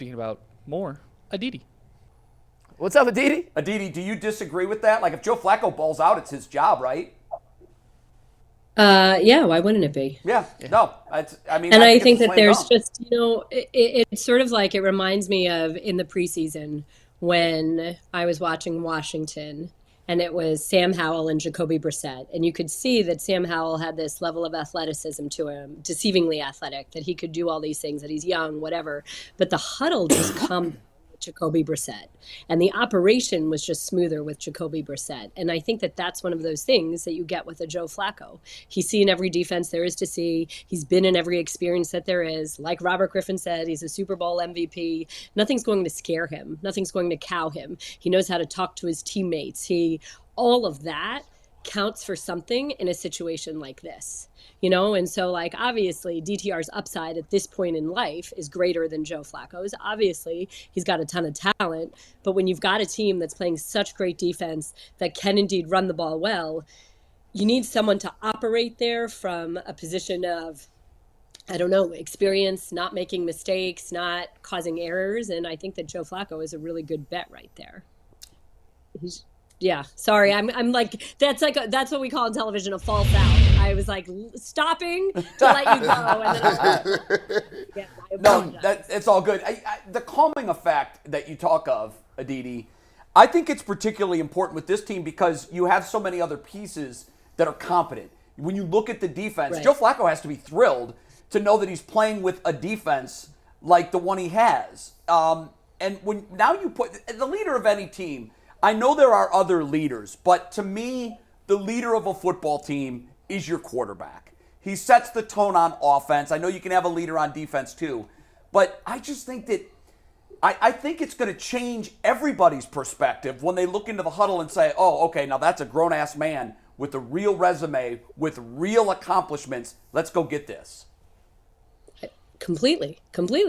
Speaking about more, Aditi. What's up, Aditi? Aditi, do you disagree with that? Like, if Joe Flacco balls out, it's his job, right? Yeah, why wouldn't it be? Yeah. No. I mean, And I I think think it's a that slam there's dunk. just, it's sort of like it reminds me of in the preseason when I was watching Washington and it was Sam Howell and Jacoby Brissett. And you could see that Sam Howell had this level of athleticism to him, deceivingly athletic, that he could do all these things, that he's young, whatever. But the huddle just calmed down with Jacoby Brissett. And the operation was just smoother with Jacoby Brissett. And I think that that's one of those things that you get with a Joe Flacco. He's seen every defense there is to see. He's been in every experience that there is. Like Robert Griffin said, he's a Super Bowl MVP. Nothing's going to scare him. Nothing's going to cow him. He knows how to talk to his teammates. All of that counts for something in a situation like this. And so like obviously DTR's upside at this point in life is greater than Joe Flacco's. Obviously, he's got a ton of talent, but when you've got a team that's playing such great defense that can indeed run the ball well, you need someone to operate there from a position of, I don't know, experience, not making mistakes, not causing errors, and I think that Joe Flacco is a really good bet right there. Yeah, sorry. I'm like, that's what we call in television a false out. I was like stopping to let you go. And then I was like, yeah, I apologize. It's all good. The calming effect that you talk of, Aditi, I think it's particularly important with this team because you have so many other pieces that are competent. When you look at the defense, Right. Joe Flacco has to be thrilled to know that he's playing with a defense like the one he has. And when now you put the leader of any team, I know there are other leaders, but to me, the leader of a football team is your quarterback. He sets the tone on offense. I know you can have a leader on defense too, but I just think that I think it's going to change everybody's perspective when they look into the huddle and say, oh, okay, now that's a grown-ass man with a real resume, with real accomplishments. Let's go get this. Completely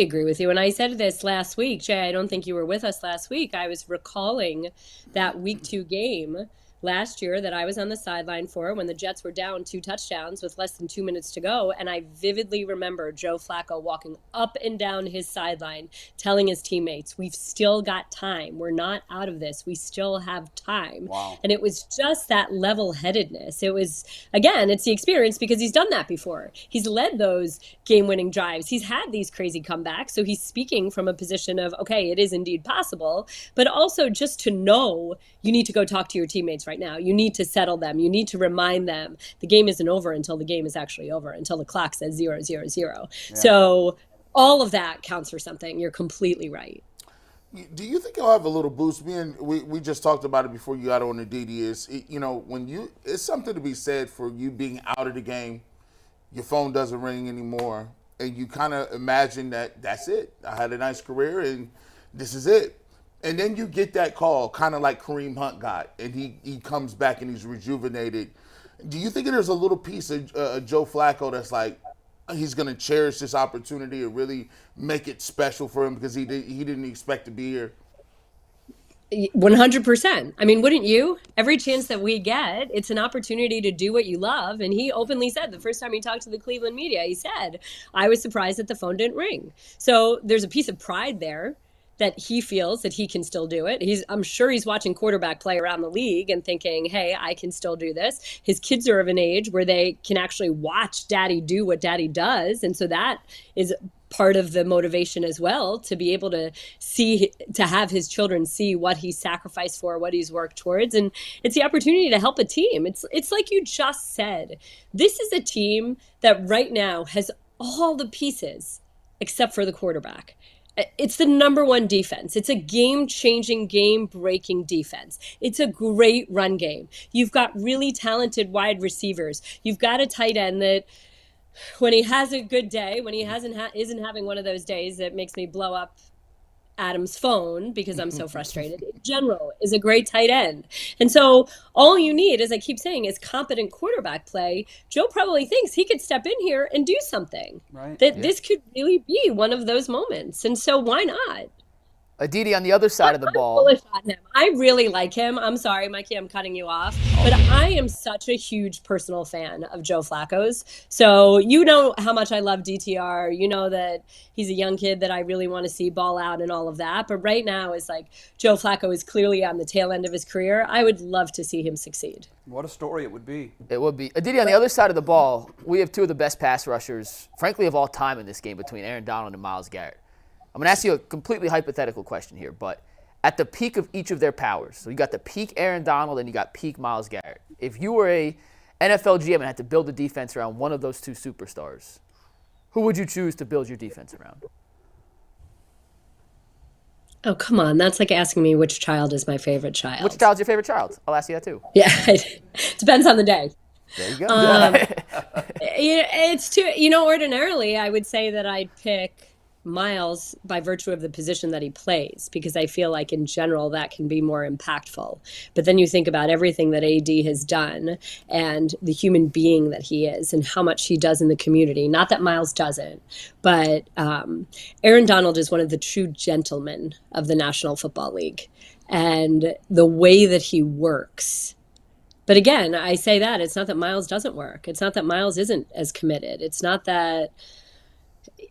agree with you. And I said this last week, Jay, I don't think you were with us last week. I was recalling that week 2 game last year that I was on the sideline for when the Jets were down 2 touchdowns with less than 2 minutes to go. And I vividly remember Joe Flacco walking up and down his sideline, telling his teammates, we've still got time. We're not out of this. We still have time. Wow. And it was just that level-headedness. It was, again, it's the experience because he's done that before. He's led those game-winning drives. He's had these crazy comebacks. So he's speaking from a position of, okay, it is indeed possible, but also just to know you need to go talk to your teammates right now. You need to settle them. You need to remind them the game isn't over until the game is actually over, until the clock says 0, 0, 0. Yeah. So all of that counts for something. You're completely right. Do you think you'll have a little boost? We just talked about it before you got on the DD. It's something to be said for you being out of the game, your phone doesn't ring anymore, and you kind of imagine that that's it. I had a nice career, and this is it. And then you get that call, kind of like Kareem Hunt got, and he comes back and he's rejuvenated. Do you think there's a little piece of Joe Flacco that's like he's going to cherish this opportunity and really make it special for him because he didn't expect to be here? 100%. I mean, wouldn't you? Every chance that we get, it's an opportunity to do what you love. And he openly said the first time he talked to the Cleveland media, he said, I was surprised that the phone didn't ring. So there's a piece of pride there that he feels that he can still do it. I'm sure he's watching quarterback play around the league and thinking, hey, I can still do this. His kids are of an age where they can actually watch daddy do what daddy does. And so that is part of the motivation as well, to be able to have his children see what he's sacrificed for, what he's worked towards. And it's the opportunity to help a team. It's like you just said, this is a team that right now has all the pieces except for the quarterback. It's the number one defense. It's a game-changing, game-breaking defense. It's a great run game. You've got really talented wide receivers. You've got a tight end that when he has a good day, when he isn't having one of those days that makes me blow up Adam's phone because I'm so frustrated, in general, is a great tight end. And so all you need, as I keep saying, is competent quarterback play. Joe probably thinks he could step in here and do something. Right. This could really be one of those moments. And so why not? Aditi on the other side of the I'm ball. bullish on him. I really like him. I'm sorry, Mikey, I'm cutting you off. But I am such a huge personal fan of Joe Flacco's. So you know how much I love DTR. You know that he's a young kid that I really want to see ball out and all of that. But right now is like Joe Flacco is clearly on the tail end of his career. I would love to see him succeed. What a story it would be. It would be. Aditi, on the other side of the ball, we have two of the best pass rushers, frankly, of all time in this game between Aaron Donald and Myles Garrett. I'm going to ask you a completely hypothetical question here, but at the peak of each of their powers, so you got the peak Aaron Donald and you got peak Myles Garrett. If you were a NFL GM and had to build a defense around one of those two superstars, who would you choose to build your defense around? Oh, come on. That's like asking me which child is my favorite child. Which child's your favorite child? I'll ask you that too. Yeah, depends on the day. There you go. It's too, ordinarily I would say that I'd pick Myles by virtue of the position that he plays, because I feel like in general that can be more impactful. But then you think about everything that AD has done and the human being that he is and how much he does in the community. Not that Myles doesn't, but Aaron Donald is one of the true gentlemen of the National Football League, and the way that he works. But again, I say that it's not that Myles doesn't work. It's not that Myles isn't as committed. It's not that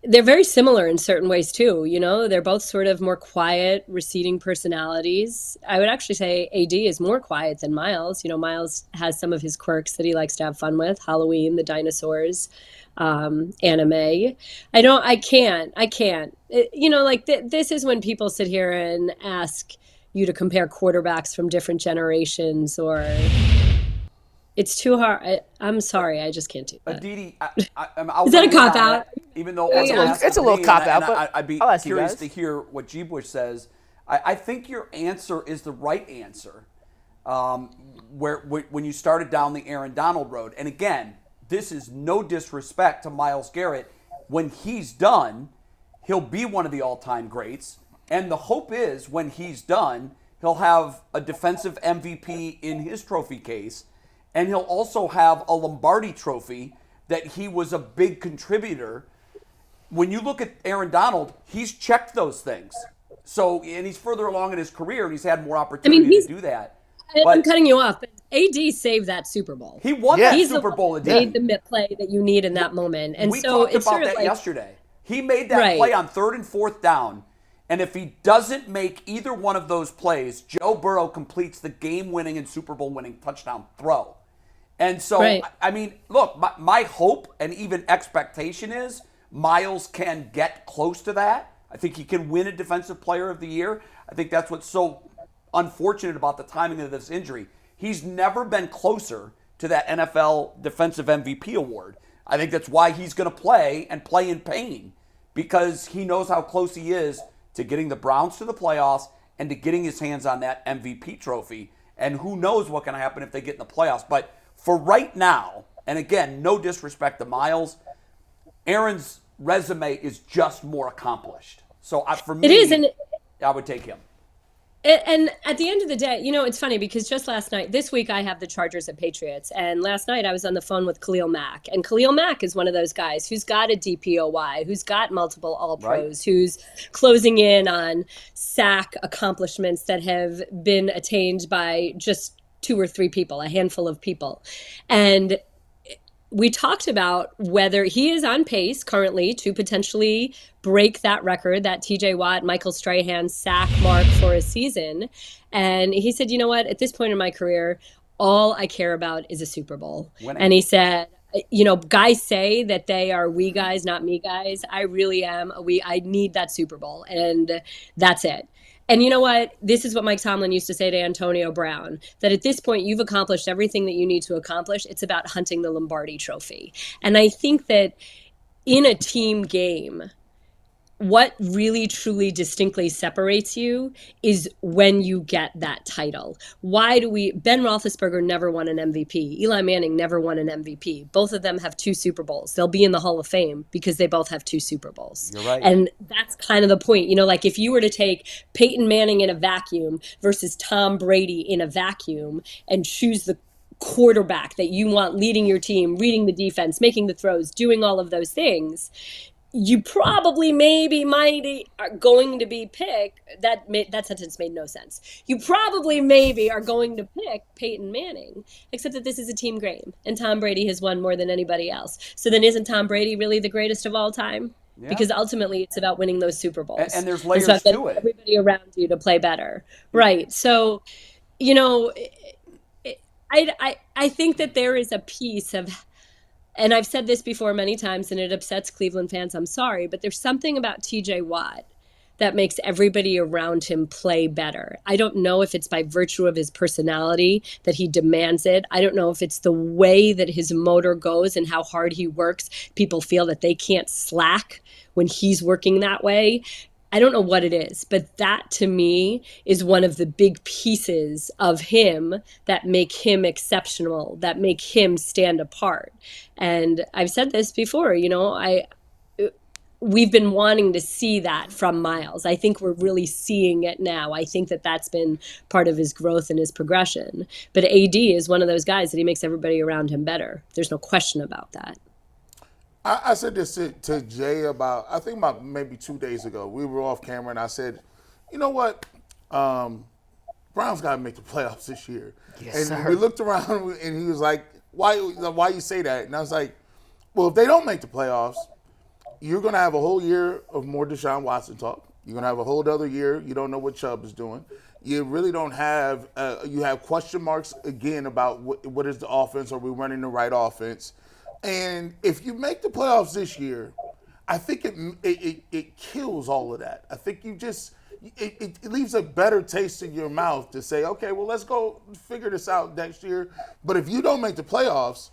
they're very similar in certain ways too. They're both sort of more quiet, receding personalities. I would actually say AD is more quiet than Myles. Myles has some of his quirks that he likes to have fun with: Halloween, the dinosaurs, anime. I can't. This is when people sit here and ask you to compare quarterbacks from different generations, or it's too hard. I'm sorry, I just can't do that. Aditi, is that a cop-out? Even though it's a little cop-out, but I'd be curious to hear what G. Bush says. I think your answer is the right answer. When you started down the Aaron Donald road, and again, this is no disrespect to Myles Garrett. When he's done, he'll be one of the all-time greats. And the hope is when he's done, he'll have a defensive MVP in his trophy case. And he'll also have a Lombardi trophy that he was a big contributor. When you look at Aaron Donald, he's checked those things. So, and he's further along in his career, and he's had more opportunity to do that. I'm cutting you off, but AD saved that Super Bowl. He won that Super Bowl. He made the mid play that you need in that moment. And we so talked it's about sort of that like, yesterday. He made that play on 3rd and 4th down. And if he doesn't make either one of those plays, Joe Burrow completes the game-winning and Super Bowl-winning touchdown throw. And so, I mean, look, my hope and even expectation is Myles can get close to that. I think he can win a Defensive Player of the Year. I think that's what's so unfortunate about the timing of this injury. He's never been closer to that NFL Defensive MVP award. I think that's why he's going to play and play in pain, because he knows how close he is to getting the Browns to the playoffs and to getting his hands on that MVP trophy. And who knows what can happen if they get in the playoffs. But for right now, and again, no disrespect to Myles, Aaron's resume is just more accomplished. So for me, it is, and I would take him. And at the end of the day, it's funny because just last night, this week I have the Chargers and Patriots. And last night I was on the phone with Khalil Mack. And Khalil Mack is one of those guys who's got a DPOY, who's got multiple All-Pros, who's closing in on sack accomplishments that have been attained by just 2 or 3 people, a handful of people. And we talked about whether he is on pace currently to potentially break that record, that TJ Watt, Michael Strahan sack mark for a season. And he said, you know what, at this point in my career, all I care about is a Super Bowl. Winning. And he said, guys say that they are we guys, not me guys. I really am I need that Super Bowl, and that's it. And you know what? This is what Mike Tomlin used to say to Antonio Brown, that at this point, you've accomplished everything that you need to accomplish. It's about hunting the Lombardi trophy. And I think that in a team game, what really, truly, distinctly separates you is when you get that title. Ben Roethlisberger never won an MVP. Eli Manning never won an MVP. Both of them have 2 Super Bowls. They'll be in the Hall of Fame because they both have 2 Super Bowls. You're right. And that's kind of the point. Like if you were to take Peyton Manning in a vacuum versus Tom Brady in a vacuum and choose the quarterback that you want leading your team, reading the defense, making the throws, doing all of those things, you probably maybe might are going to be pick that sentence made no sense. You probably maybe are going to pick Peyton Manning, except that this is a team game and Tom Brady has won more than anybody else. So then isn't Tom Brady really the greatest of all time? Yeah. Because ultimately it's about winning those Super Bowls. And there's layers it's about to it. Everybody around you to play better. Right. So, you know, I think that there is a piece of, and I've said this before many times, and it upsets Cleveland fans, I'm sorry, but there's something about TJ Watt that makes everybody around him play better. I don't know if it's by virtue of his personality that he demands it. I don't know if it's the way that his motor goes and how hard he works. People feel that they can't slack when he's working that way. I don't know what it is, but that to me is one of the big pieces of him that make him exceptional, that make him stand apart. And I've said this before, you know, we've been wanting to see that from Myles. I think we're really seeing it now. I think that that's been part of his growth and his progression. But AD is one of those guys that he makes everybody around him better. There's no question about that. I said this to Jay about maybe 2 days ago. We were off camera, and I said, you know what? Browns got to make the playoffs this year. Yes, and sir. we looked around, and he was like, why you say that? And I was like, well, if they don't make the playoffs, you're going to have a whole year of more Deshaun Watson talk. You're going to have a whole other year. You don't know what Chubb is doing. You really don't have you have question marks again about what is the offense. Are we running the right offense? And if you make the playoffs this year, I think it kills all of that. I think it leaves a better taste in your mouth to say, okay, well, let's go figure this out next year. But if you don't make the playoffs,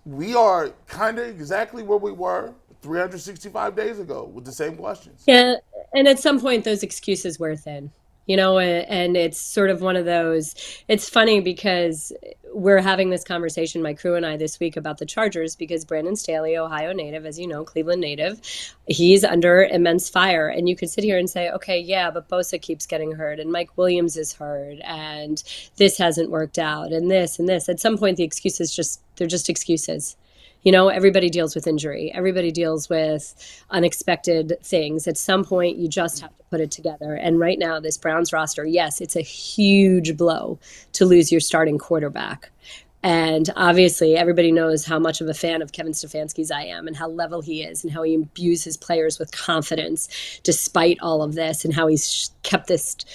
we are kind of exactly where we were 365 days ago with the same questions. Yeah, and at some point those excuses wear thin. You know, and it's sort of one of those, it's funny because we're having this conversation, my crew and I, this week about the Chargers because Brandon Staley, Ohio native, as you know, Cleveland native, he's under immense fire. And you could sit here and say, okay, yeah, but Bosa keeps getting hurt and Mike Williams is hurt and this hasn't worked out and this and this. At some point, the excuses they're just excuses. You know, everybody deals with injury. Everybody deals with unexpected things. At some point, you just have to put it together. And right now, this Browns roster, yes, it's a huge blow to lose your starting quarterback. And obviously, everybody knows how much of a fan of Kevin Stefanski's I am and how level he is and how he imbues his players with confidence despite all of this and how he's kept this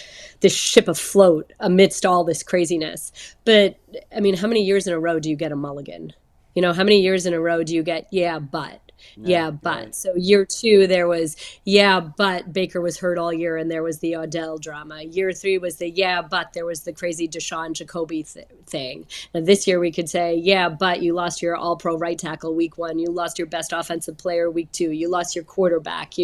ship afloat amidst all this craziness. But, I mean, how many years in a row do you get a mulligan? You know, how many years in a row do you get, yeah, but? Right. So year 2, there was, yeah, but Baker was hurt all year and there was the Odell drama. Year 3 was the, yeah, but there was the crazy Deshaun Jacoby thing. Now this year we could say, yeah, but you lost your all-pro right tackle week 1. You lost your best offensive player week 2. You lost your quarterback.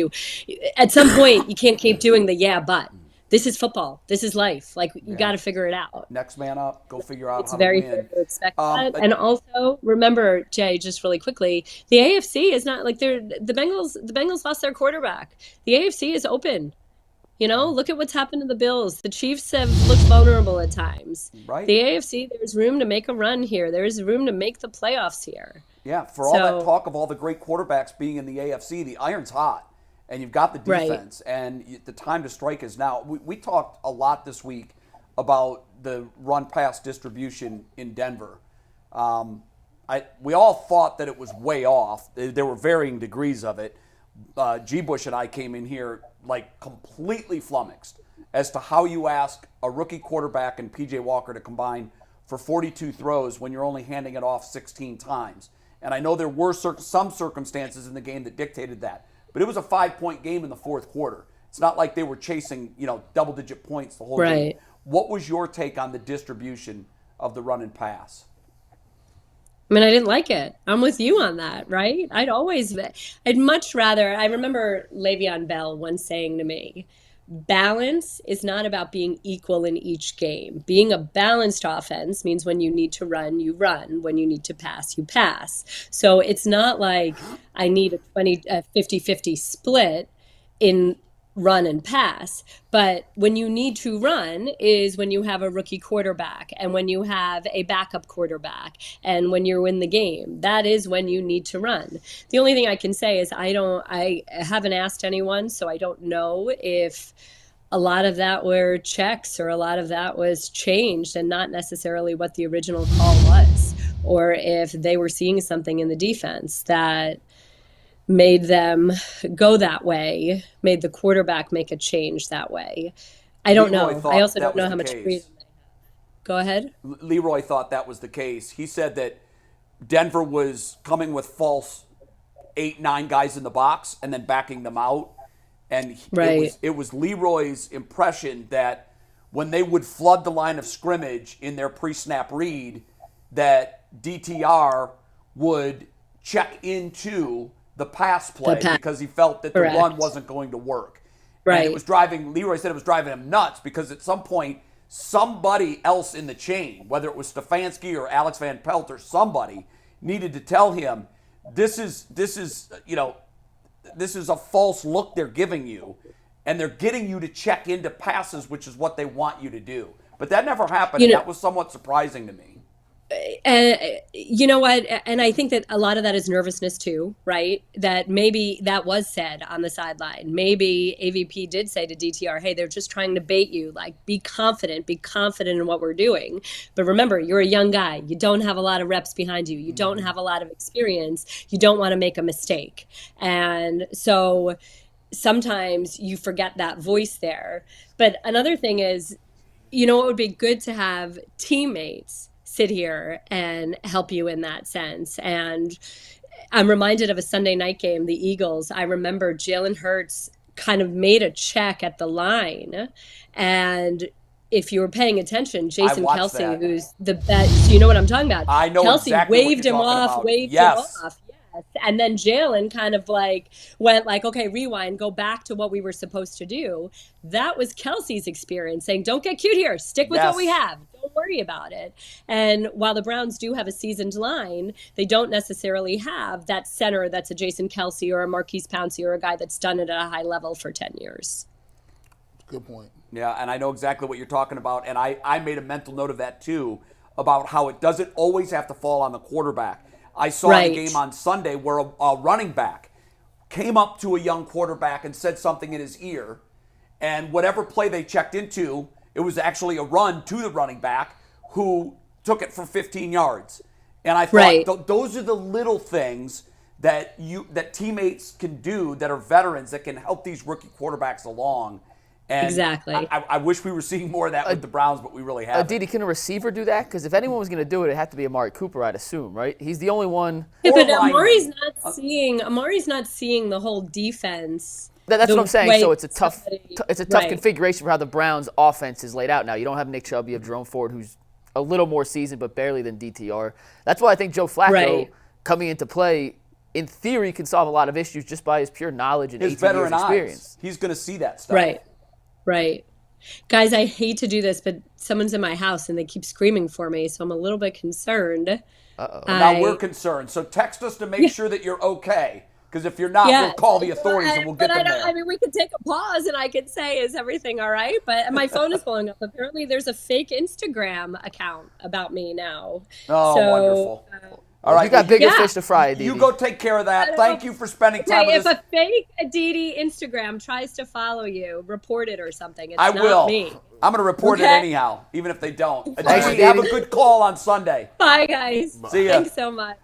At some point, you can't keep doing the yeah, but. This is football. This is life. Like, you got to figure it out. Next man up. Go figure out it's how very to fair win. to expect that. And also, remember, Jay, just really quickly, the AFC is not like the Bengals lost their quarterback. The AFC is open. You know, look at what's happened to the Bills. The Chiefs have looked vulnerable at times. Right. The AFC, there's room to make a run here. There's room to make the playoffs here. Yeah, for all that talk of all the great quarterbacks being in the AFC, the iron's hot. And you've got the defense, right. And the time to strike is now. We talked a lot this week about the run-pass distribution in Denver. We all thought that it was way off. There were varying degrees of it. G. Bush and I came in here like completely flummoxed as to how you ask a rookie quarterback and P.J. Walker to combine for 42 throws when you're only handing it off 16 times. And I know there were some circumstances in the game that dictated that. But it was a 5-point game in the fourth quarter. It's not like they were chasing, double-digit points the whole game. What was your take on the distribution of the run and pass? I mean, I didn't like it. I'm with you on that, right? I'd much rather, I remember Le'Veon Bell once saying to me, balance is not about being equal in each game. Being a balanced offense means when you need to run, you run. When you need to pass, you pass. So it's not like I need a 50-50 split in run and pass. But when you need to run is when you have a rookie quarterback and when you have a backup quarterback and when you're in the game. That is when you need to run. The only thing I can say is I haven't asked anyone, so I don't know if a lot of that were checks or a lot of that was changed and not necessarily what the original call was, or if they were seeing something in the defense that made them go that way, made the quarterback make a change that way. I don't know. I also don't know how much freedom they have. Go ahead. Leroy thought that was the case. He said that Denver was coming with false 8-9 guys in the box and then backing them out. And it was Leroy's impression that when they would flood the line of scrimmage in their pre-snap read, that DTR would check into the pass play because he felt that the run wasn't going to work. Right. And it was Leroy said it was driving him nuts because at some point, somebody else in the chain, whether it was Stefanski or Alex Van Pelt or somebody, needed to tell him, this is a false look they're giving you, and they're getting you to check into passes, which is what they want you to do. But that never happened, and that was somewhat surprising to me. You know what? And I think that a lot of that is nervousness too, right? That maybe that was said on the sideline. Maybe AVP did say to DTR, hey, they're just trying to bait you. Like, be confident in what we're doing. But remember, you're a young guy. You don't have a lot of reps behind you. You don't have a lot of experience. You don't want to make a mistake. And so sometimes you forget that voice there. But another thing is, it would be good to have teammates sit here and help you in that sense. And I'm reminded of a Sunday night game, the Eagles. I remember Jalen Hurts kind of made a check at the line. And if you were paying attention, Jason Kelce, who's the best, you know what I'm talking about? I know Kelce exactly waved him off. Yes. And then Jalen kind of went okay, rewind, go back to what we were supposed to do. That was Kelce's experience, saying, don't get cute here. Stick with what we have. Don't worry about it. And while the Browns do have a seasoned line, they don't necessarily have that center that's a Jason Kelce or a Marquise Pouncey or a guy that's done it at a high level for 10 years. Good point. Yeah, and I know exactly what you're talking about. And I made a mental note of that, too, about how it doesn't always have to fall on the quarterback. I saw a game on Sunday where a running back came up to a young quarterback and said something in his ear, and whatever play they checked into, it was actually a run to the running back who took it for 15 yards. And I thought those are the little things that teammates can do that are veterans that can help these rookie quarterbacks along. And exactly. I wish we were seeing more of that with the Browns, but we really haven't. Aditi, can a receiver do that? Because if anyone was going to do it, it'd have to be Amari Cooper, I'd assume, right? He's the only one. Yeah, but Amari's not seeing the whole defense. That's what I'm saying. So it's a tough configuration for how the Browns' offense is laid out now. You don't have Nick Chubb, you have Jerome Ford, who's a little more seasoned, but barely than DTR. That's why I think Joe Flacco coming into play, in theory, can solve a lot of issues just by his pure knowledge and 18 years experience. He's going to see that stuff. Right. Guys, I hate to do this, but someone's in my house and they keep screaming for me, so I'm a little bit concerned. Uh-oh. Now we're concerned. So text us to make sure that you're okay. Because if you're not, we'll call the authorities and we'll get them there. I mean, we could take a pause and I could say, is everything all right? But my phone is blowing up. Apparently, there's a fake Instagram account about me now. Oh, wonderful. All right, you got bigger fish to fry, Aditi. You go take care of that. Thank you for spending time with us. If a fake Aditi Instagram tries to follow you, report it or something. It's I not will. Me. I'm going to report it anyhow, even if they don't. Aditi, have a good call on Sunday. Bye, guys. See ya. Thanks so much.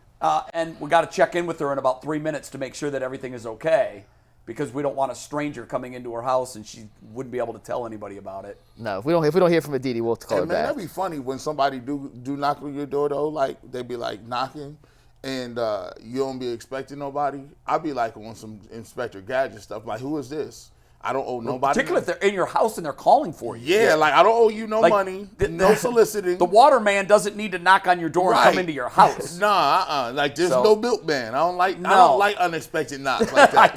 And we got to check in with her in about 3 minutes to make sure that everything is okay, because we don't want a stranger coming into her house and she wouldn't be able to tell anybody about it. No, if we don't hear from Aditi, we'll call her back. That'd be funny when somebody do knock on your door though. Like they be like knocking, and you don't be expecting nobody. I'd be like on some Inspector Gadget stuff. Like, who is this? I don't owe nobody. Particularly if they're in your house and they're calling for you. Yeah, like I don't owe you no money, no soliciting. The water man doesn't need to knock on your door and come into your house. Nah, like there's no milkman. I don't like unexpected knocks like that.